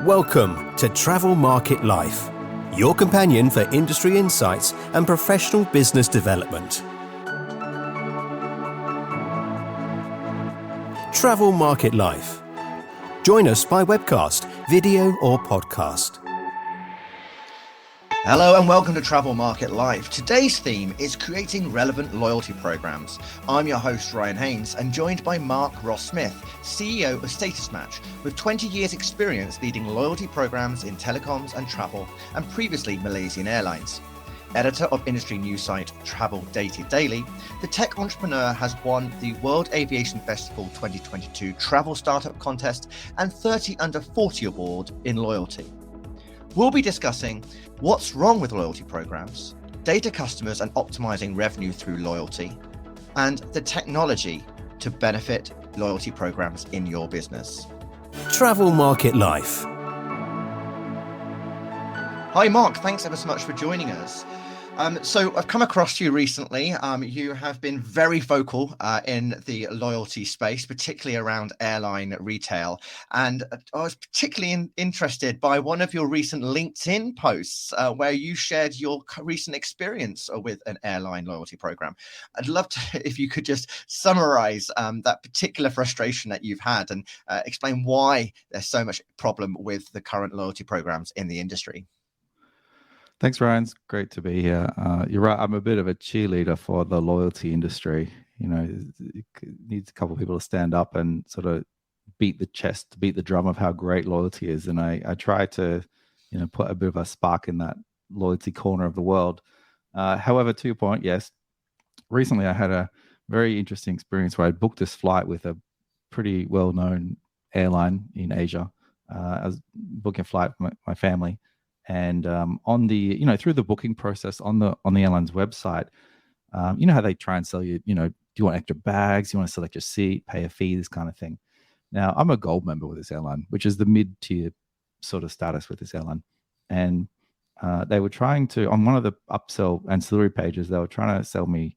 Welcome to Travel Market Life, your companion for industry insights and professional business development. Travel Market Life. Join us by webcast, video or podcast. Hello and welcome to Travel Market Live. Today's theme is creating relevant loyalty programs. I'm your host Ryan Haynes and joined by Mark Ross Smith, CEO of Status Match, with 20 years experience leading loyalty programs in telecoms and travel, and previously Malaysian Airlines. Editor of industry news site Travel Data Daily, the tech entrepreneur has won the World Aviation Festival 2022 Travel Startup Contest and 30 Under 40 Award in loyalty. We'll be discussing what's wrong with loyalty programs, data customers and optimizing revenue through loyalty, and the technology to benefit loyalty programs in your business. Travel Market Life. Hi, Mark. Thanks ever so much for joining us. So I've come across you recently. You have been very vocal in the loyalty space, particularly around airline retail. And I was particularly interested by one of your recent LinkedIn posts where you shared your recent experience with an airline loyalty program. I'd love to, if you could just summarize that particular frustration that you've had and explain why there's so much problem with the current loyalty programs in the industry. Thanks, Ryan. It's great to be here. You're right. I'm a bit of a cheerleader for the loyalty industry. You know, it needs a couple of people to stand up and sort of beat the drum of how great loyalty is. And I try to, put a bit of a spark in that loyalty corner of the world. However, to your point, yes, recently I had a very interesting experience where I booked this flight with a pretty well-known airline in Asia. I was booking a flight for my family. And on the, through the booking process on the airline's website, you know how they try and sell you, do you want extra bags? You want to select your seat, pay a fee, this kind of thing. Now, I'm a gold member with this airline, which is the mid-tier sort of status with this airline. And they were trying to, on one of the upsell ancillary pages, they were trying to sell me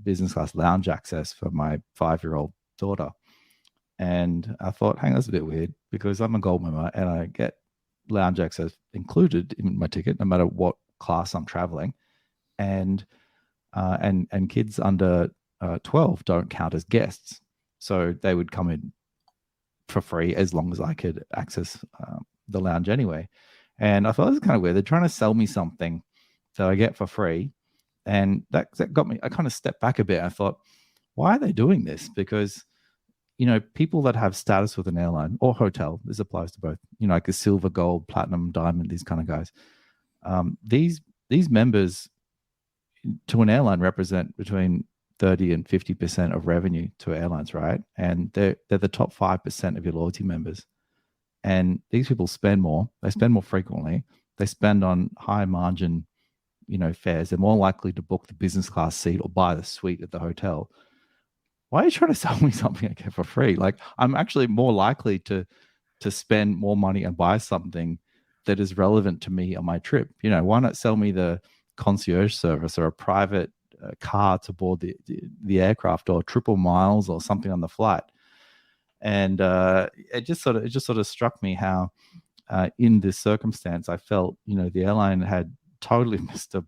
business class lounge access for my 5-year-old daughter. And I thought, hang on, that's a bit weird because I'm a gold member and I get lounge access included in my ticket, no matter what class I'm traveling, and kids under 12 don't count as guests, so they would come in for free as long as I could access the lounge anyway. And I thought this is kind of weird. They're trying to sell me something that I get for free, and that got me. I kind of stepped back a bit. I thought, why are they doing this? Because people that have status with an airline or hotel, this applies to both, like a silver, gold, platinum, diamond, these kind of guys. These members to an airline represent between 30 and 50% of revenue to airlines, right? And they're the top 5% of your loyalty members. And these people spend more. They spend more frequently. They spend on high margin, fares. They're more likely to book the business class seat or buy the suite at the hotel. Why are you trying to sell me something I get for free? Like, I'm actually more likely to spend more money and buy something that is relevant to me on my trip. Why not sell me the concierge service or a private car to board the aircraft or triple miles or something on the flight? And it just sort of struck me how in this circumstance, I felt, the airline had totally missed a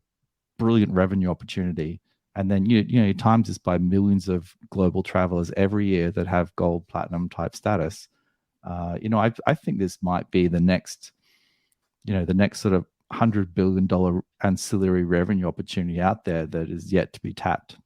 brilliant revenue opportunity. And then you times this by millions of global travelers every year that have gold, platinum type status. I think this might be the next sort of $100 billion ancillary revenue opportunity out there that is yet to be tapped.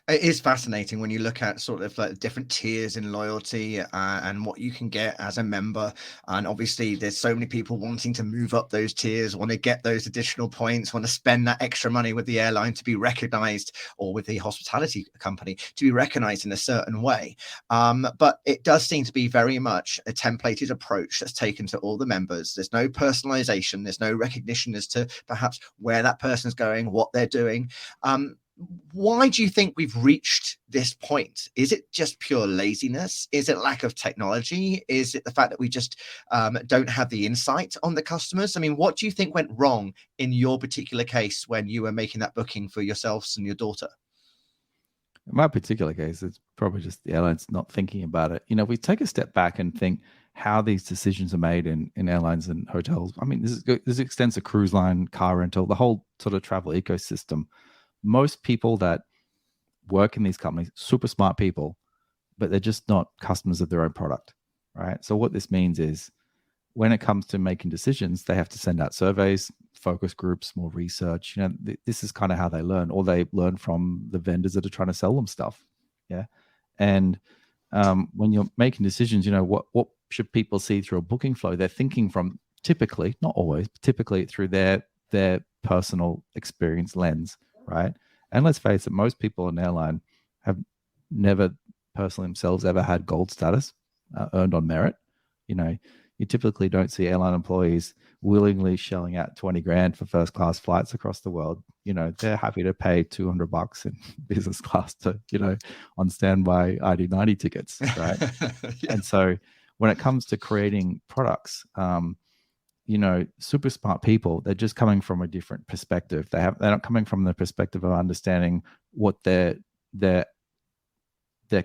It is fascinating when you look at sort of like different tiers in loyalty and what you can get as a member. And obviously there's so many people wanting to move up those tiers, want to get those additional points, want to spend that extra money with the airline to be recognized, or with the hospitality company to be recognized in a certain way. But it does seem to be very much a templated approach that's taken to all the members. There's no personalization. There's no recognition as to perhaps where that person's going, what they're doing. Why do you think we've reached this point? Is it just pure laziness? Is it lack of technology? Is it the fact that we just don't have the insight on the customers? I mean, what do you think went wrong in your particular case when you were making that booking for yourselves and your daughter? In my particular case, it's probably just the airlines not thinking about it. If we take a step back and think how these decisions are made in airlines and hotels, I mean, this extends to cruise line, car rental, the whole sort of travel ecosystem. Most people that work in these companies, super smart people, but they're just not customers of their own product, right? So what this means is when it comes to making decisions, they have to send out surveys, focus groups, more research. This is kind of how they learn, or they learn from the vendors that are trying to sell them stuff. Yeah. And when you're making decisions, what should people see through a booking flow? They're thinking from typically, not always, but typically through their personal experience lens, right? And let's face it, most people in airline have never personally themselves ever had gold status earned on merit. You typically don't see airline employees willingly shelling out 20 grand for first class flights across the world. They're happy to pay $200 in business class to, on standby ID90 tickets, right? Yeah. And so when it comes to creating products, super smart people, they're just coming from a different perspective. They're not coming from the perspective of understanding what their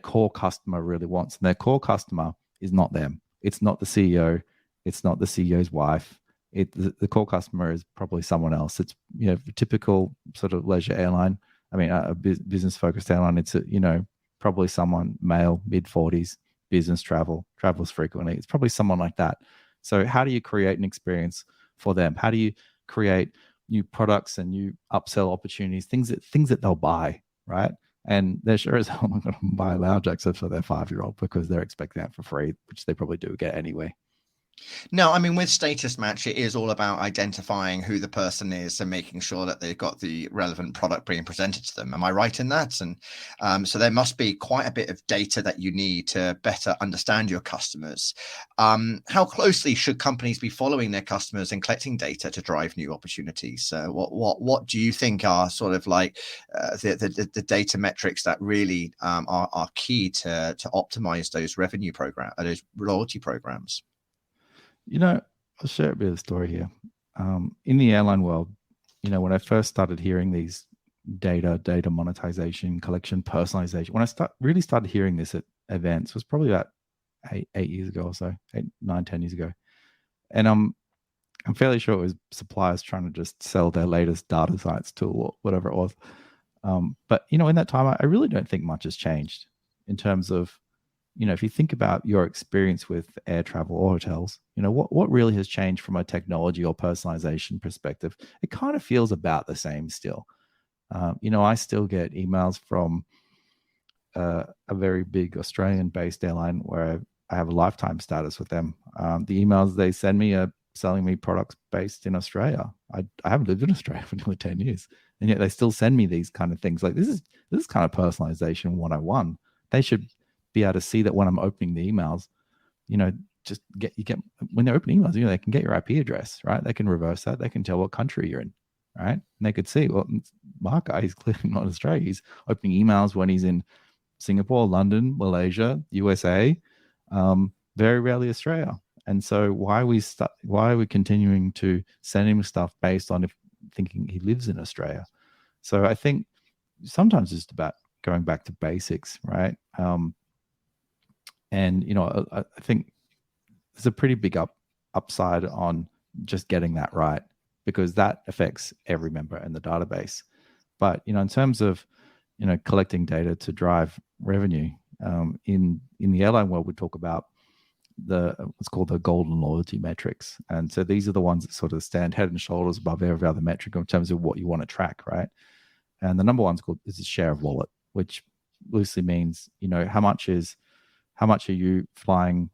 core customer really wants. And their core customer is not them. It's not the CEO. It's not the CEO's wife. The core customer is probably someone else. It's typical sort of leisure airline. I mean, a business focused airline. It's probably someone male, mid-40s, business travels frequently. It's probably someone like that. So how do you create an experience for them? How do you create new products and new upsell opportunities? Things that they'll buy, right? And they're sure as hell not going to buy a lounge access for their 5-year-old because they're expecting that for free, which they probably do get anyway. No, I mean, with Status Match, it is all about identifying who the person is and making sure that they've got the relevant product being presented to them. Am I right in that? And so there must be quite a bit of data that you need to better understand your customers. How closely should companies be following their customers and collecting data to drive new opportunities? What do you think are sort of like the data metrics that really are key to optimize those revenue programs, those loyalty programs? I'll share a bit of the story here. In the airline world, when I first started hearing these data monetization, collection, personalization, when I really started hearing this at events, was probably about 8 years ago or so, 8, 9, 10 years ago. And I'm fairly sure it was suppliers trying to just sell their latest data science tool or whatever it was. But, in that time, I really don't think much has changed in terms of, if you think about your experience with air travel or hotels, what really has changed from a technology or personalization perspective? It kind of feels about the same still. I still get emails from a very big Australian-based airline where I have a lifetime status with them. The emails they send me are selling me products based in Australia. I haven't lived in Australia for nearly 10 years, and yet they still send me these kind of things. Like this is kind of personalization 101. They should be able to see that when I'm opening the emails, just when they're opening emails, they can get your IP address, right? They can reverse that. They can tell what country you're in, right? And they could see, well, Mark guy, he's clearly not in Australia. He's opening emails when he's in Singapore, London, Malaysia, USA, very rarely Australia. And so why are we continuing to send him stuff based on thinking he lives in Australia? So I think sometimes it's about going back to basics, right? And I think there's a pretty big upside on just getting that right, because that affects every member in the database. But in terms of collecting data to drive revenue, in the airline world, we talk about what's called the golden loyalty metrics, and so these are the ones that sort of stand head and shoulders above every other metric in terms of what you want to track, right? And the number one is the share of wallet, which loosely means how much are you flying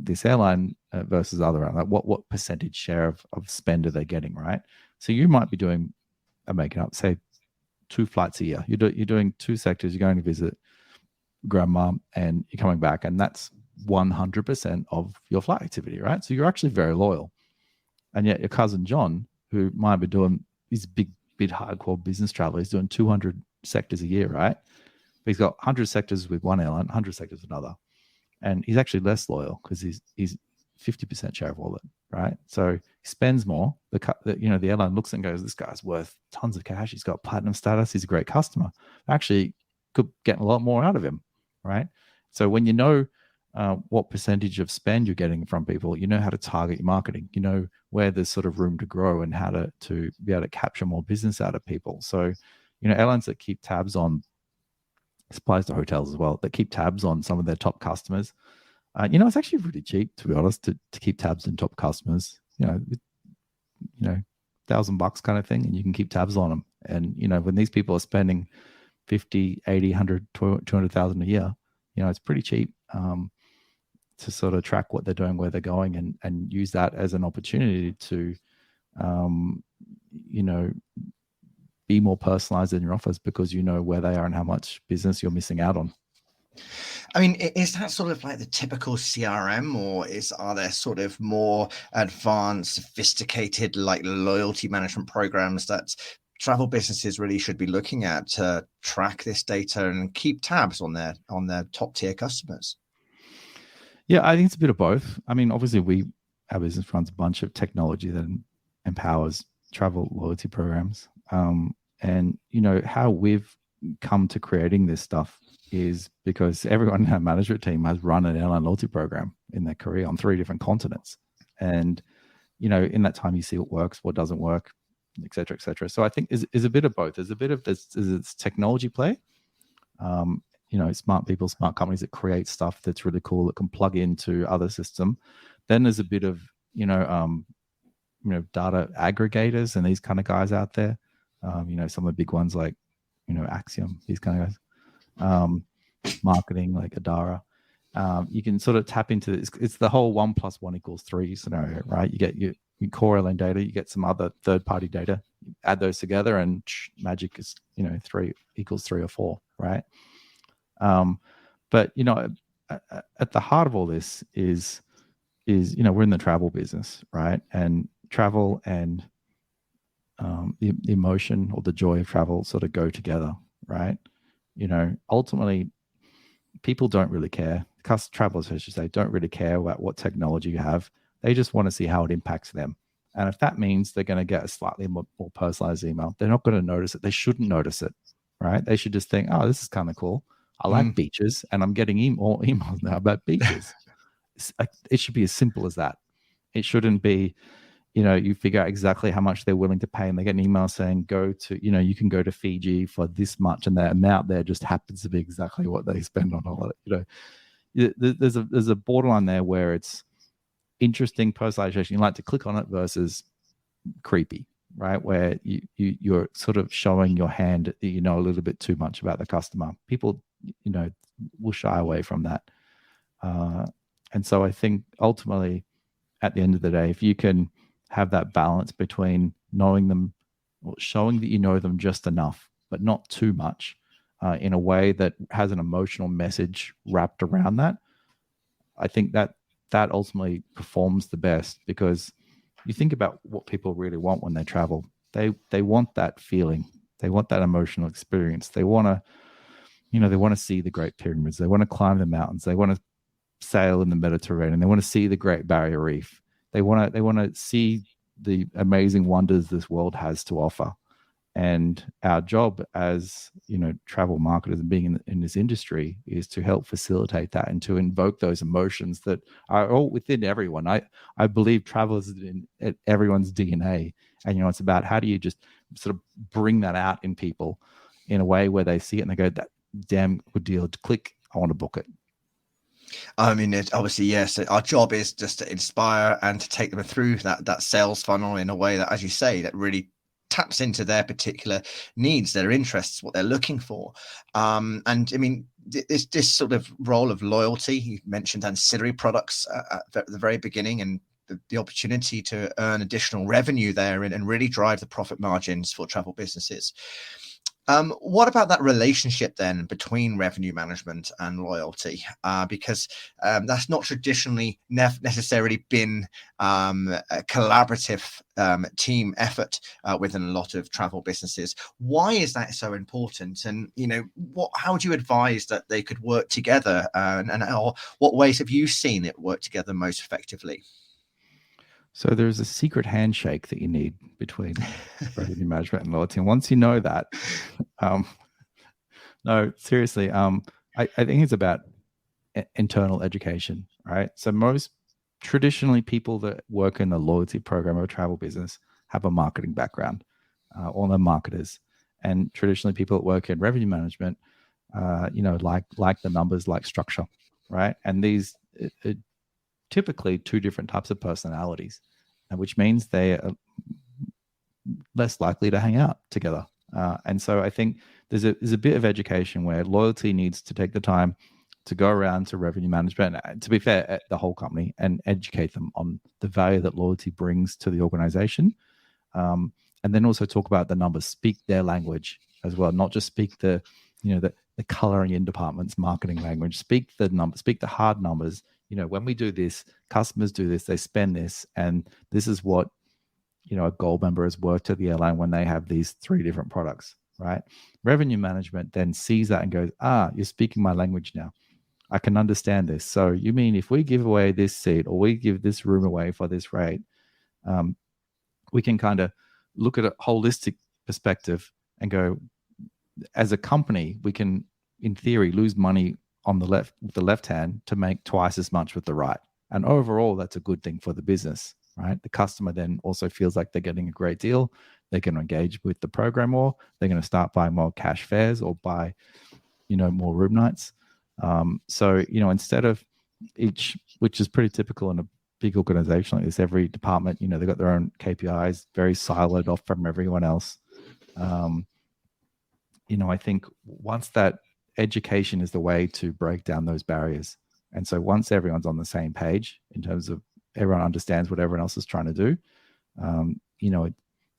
this airline versus other airline? Like what percentage share of spend are they getting, right? So you might be doing, I'm making up, say 2 flights a year. You're doing 2 sectors. You're going to visit grandma and you're coming back, and that's 100% of your flight activity, right? So you're actually very loyal. And yet your cousin John, who might be doing, he's a big hardcore business traveler, he's doing 200 sectors a year, right? But he's got 100 sectors with one airline, 100 sectors with another. And he's actually less loyal because he's 50% share of wallet, right? So he spends more. The airline looks and goes, this guy's worth tons of cash. He's got platinum status. He's a great customer. Actually, could get a lot more out of him, right? So when you know what percentage of spend you're getting from people, you know how to target your marketing, you know where there's sort of room to grow and how to be able to capture more business out of people. So, you know, airlines that keep tabs on, supplies to hotels as well, that keep tabs on some of their top customers. You know, it's actually really cheap, to be honest, to keep tabs on top customers. You know, $1,000 kind of thing, and you can keep tabs on them. And, you know, when these people are spending 50, 80, 100, 200,000 a year, you know, it's pretty cheap to sort of track what they're doing, where they're going, and use that as an opportunity to, you know, be more personalized in your offers, because you know where they are and how much business you're missing out on. I mean, is that sort of like the typical CRM, or are there sort of more advanced, sophisticated, like loyalty management programs that travel businesses really should be looking at to track this data and keep tabs on their top tier customers? Yeah, I think it's a bit of both. I mean, obviously our business runs a bunch of technology that empowers travel loyalty programs. And, you know, how we've come to creating this stuff is because everyone in our management team has run an airline loyalty program in their career on 3 different continents. And, you know, in that time, you see what works, what doesn't work, et cetera, et cetera. So I think is a bit of both. There's a bit of this technology play. You know, smart people, smart companies that create stuff that's really cool that can plug into other system. Then there's a bit of, you know, data aggregators and these kind of guys out there. You know, some of the big ones like, you know, Axiom, these kind of guys. Marketing like Adara. You can sort of tap into this. It's the whole 1 + 1 = 3 scenario, right? You get your core airline data, you get some other third-party data, you add those together, and magic is, you know, 3 = 3 or 4, right? But, you know, at the heart of all this is, you know, we're in the travel business, right? And travel and the emotion or the joy of travel sort of go together, right? You know, ultimately, people don't really care. Travelers, I should say, don't really care about what technology you have. They just want to see how it impacts them. And if that means they're going to get a slightly more personalized email, they're not going to notice it. They shouldn't notice it, right? They should just think, oh, this is kind of cool. I like beaches, and I'm getting more emails now about beaches. It should be as simple as that. It shouldn't be, you know, you figure out exactly how much they're willing to pay, and they get an email saying, go to, you know, you can go to Fiji for this much, and that amount there just happens to be exactly what they spend on holiday. You know, there's a borderline there where it's interesting personalization. You like to click on it versus creepy, right? Where you're sort of showing your hand that you know a little bit too much about the customer. People, you know, will shy away from that. And so I think ultimately, at the end of the day, if you can have that balance between knowing them, or showing that you know them just enough, but not too much, in a way that has an emotional message wrapped around that, I think that ultimately performs the best. Because you think about what people really want when they travel. They want that feeling. They want that emotional experience. They want to, you know, they want to see the Great Pyramids. They want to climb the mountains. They want to sail in the Mediterranean. They want to see the Great Barrier Reef. They want to see the amazing wonders this world has to offer. And our job as, you know, travel marketers and being in this industry is to help facilitate that and to invoke those emotions that are all within everyone. I believe travel is in everyone's DNA. And, you know, it's about how do you just sort of bring that out in people in a way where they see it and they go, that damn good deal, click, I want to book it. I mean, obviously, yes, our job is just to inspire and to take them through that sales funnel in a way that, as you say, that really taps into their particular needs, their interests, what they're looking for. And I mean, this sort of role of loyalty, you mentioned ancillary products at the very beginning, and the opportunity to earn additional revenue there and really drive the profit margins for travel businesses. What about that relationship then between revenue management and loyalty? Because that's not traditionally necessarily been a collaborative team effort within a lot of travel businesses. Why is that so important? And, you know, how would you advise that they could work together? And what ways have you seen it work together most effectively? So there's a secret handshake that you need between revenue management and loyalty. And once you know that, No, seriously. I think it's about internal education, right? So most traditionally people that work in the loyalty program or travel business have a marketing background, or they're marketers. And traditionally people that work in revenue management, like the numbers, like structure, right? And these are typically two different types of personalities, which means they are less likely to hang out together. And so I think there's a bit of education where loyalty needs to take the time to go around to revenue management, and to be fair, at the whole company, and educate them on the value that loyalty brings to the organization. And then also talk about the numbers, speak their language as well, not just speak the coloring in department's marketing language, speak the numbers, speak the hard numbers. When we do this, customers do this, they spend this, and this is what, a gold member is worth to the airline when they have these 3 different products, right? Revenue management then sees that and goes, you're speaking my language now. I can understand this. So you mean if we give away this seat or we give this room away for this rate, we can kind of look at a holistic perspective and go, as a company, we can, in theory, lose money on the left hand to make twice as much with the right. And overall, that's a good thing for the business, right? The customer then also feels like they're getting a great deal. They can engage with the program more. They're going to start buying more cash fares or buy, more room nights. So, instead of each, which is pretty typical in a big organization like this, every department, they've got their own KPIs, very siloed off from everyone else. I think once that education is the way to break down those barriers. And so once everyone's on the same page in terms of everyone understands what everyone else is trying to do,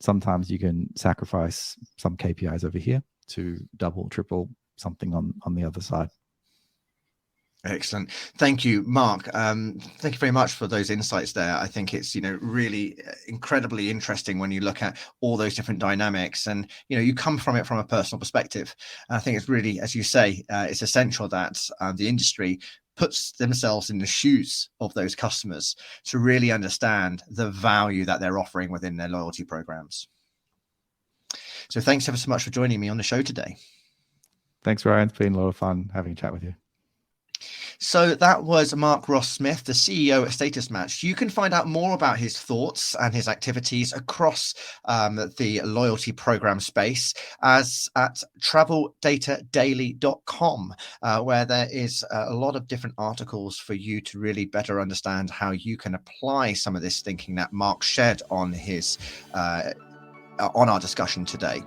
sometimes you can sacrifice some KPIs over here to double, triple something on the other side. Excellent. Thank you, Mark. Thank you very much for those insights there. I think it's, really incredibly interesting when you look at all those different dynamics, and, you come from it from a personal perspective. And I think it's really, as you say, it's essential that the industry puts themselves in the shoes of those customers to really understand the value that they're offering within their loyalty programs. So thanks ever so much for joining me on the show today. Thanks, Ryan. It's been a lot of fun having a chat with you. So that was Mark Ross-Smith, the CEO at Status Match. You can find out more about his thoughts and his activities across the loyalty program space as at traveldatadaily.com, where there is a lot of different articles for you to really better understand how you can apply some of this thinking that Mark shared on his on our discussion today.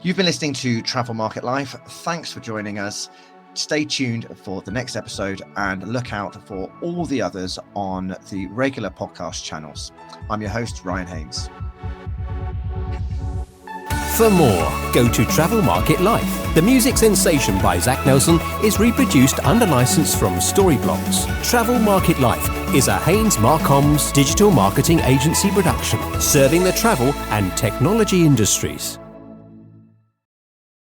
You've been listening to Travel Market Life. Thanks for joining us. Stay tuned for the next episode and look out for all the others on the regular podcast channels. I'm your host, Ryan Haynes. For more, go to Travel Market Life. The music sensation by Zach Nelson is reproduced under license from Storyblocks. Travel Market Life is a Haynes Marcoms digital marketing agency production, serving the travel and technology industries.